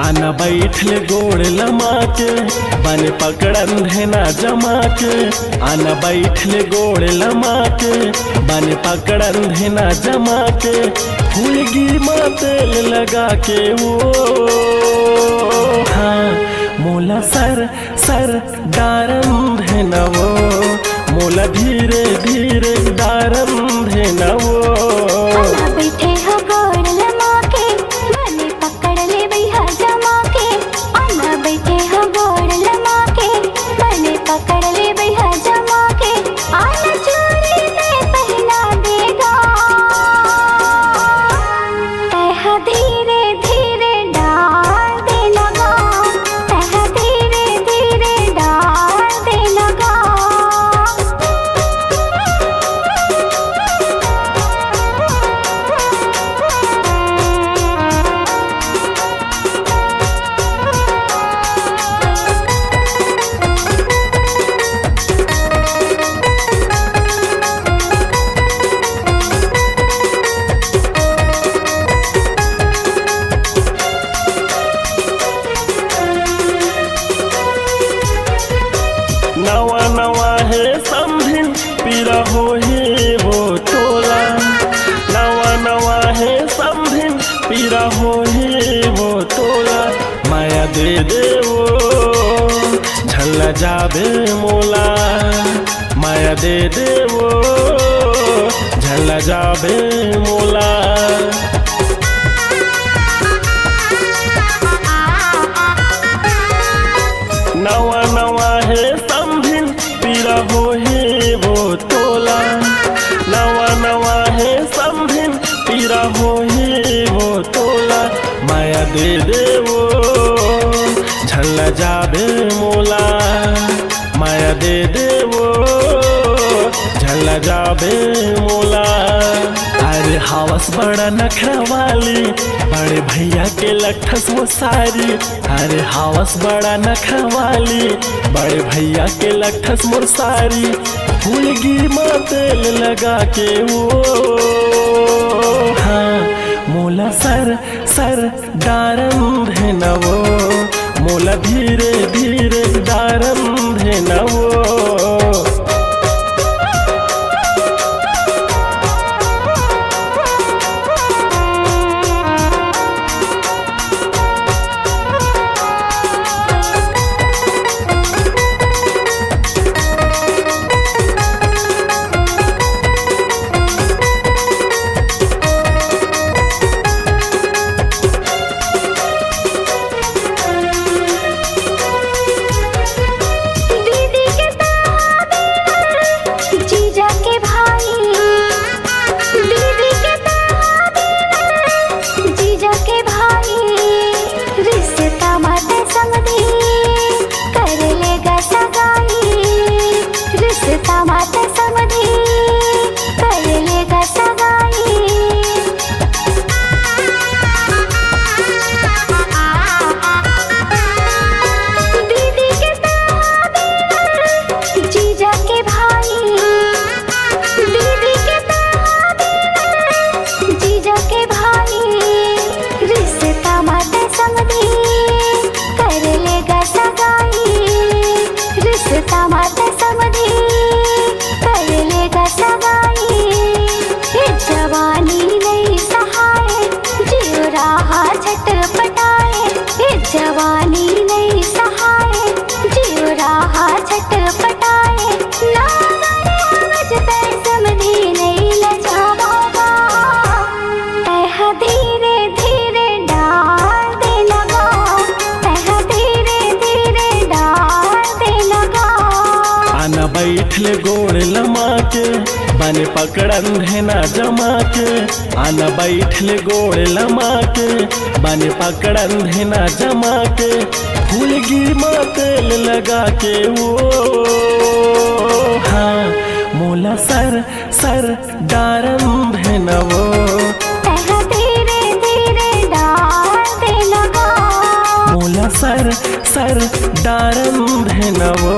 आना बैठल गोड़ लमा के बन पकड़न धेना जमा के। आना बैठल गोड़ लमा के बन पकड़न धेना जमा के। फूल गिरमा तेल लगा के वो हाँ मोला सर सर डारन धेना वो। मोला धीरे धीरे डारन धेना वो। बैठे हो गोड़ लमा के बने पकड़ ले भैया जमा के। आना बैठे हो गोड़ लमा के बने पकड़ ले भैया जमा के। आना चोरी में पहना देगा तह धीरे धीरे डाल दे लगा। तह धीरे धीरे डाल दे लगा। नवा नवा है समधिन पीरा हो ही वो तोला। नवा नवा है समधिन पीरा हो ही वो तोला। माया दे दे वो झल्ला जाबे मोला। माया दे दे वो झल्ला जाबे मोला। नवा नवा है समधिन पीरा हो ही वो तोला। नवा नवा है समधिन पीरा हो ही वो तोला। माया दे दे वो झल्ला जाबे मोला। माया दे दे वो झल्ला जाबे मोला। अरे हावस बड़ा नखरा वाली बड़े भैया के लठस वो सारी। अरे हावस बड़ा नखरा वाली बड़े भैया के लठस मोर सारी। फूल गिरमा तेल लगा के वो हाँ मोला सर सर डारन धेना वो। मोला धीरे धीरे डारन धेना वो। जवानी नहीं सहाय जीव रहा छटपटाए। समधी नहीं लजावा तह धीरे धीरे डाल दे लगा। तह धीरे धीरे डाल दे लगा। आना बैठल गोड़ लमा के बन पकड़न धेना जमा के। आना बैठल गोड़ लमा के बन पकड़न धेना जमा के। फूल गिरमा तेल लगा के वो हाँ मोला सर सर डारन धेना वो। तह धीरे धीरे डाल दे लगा। मोला सर सर डारन धेना वो।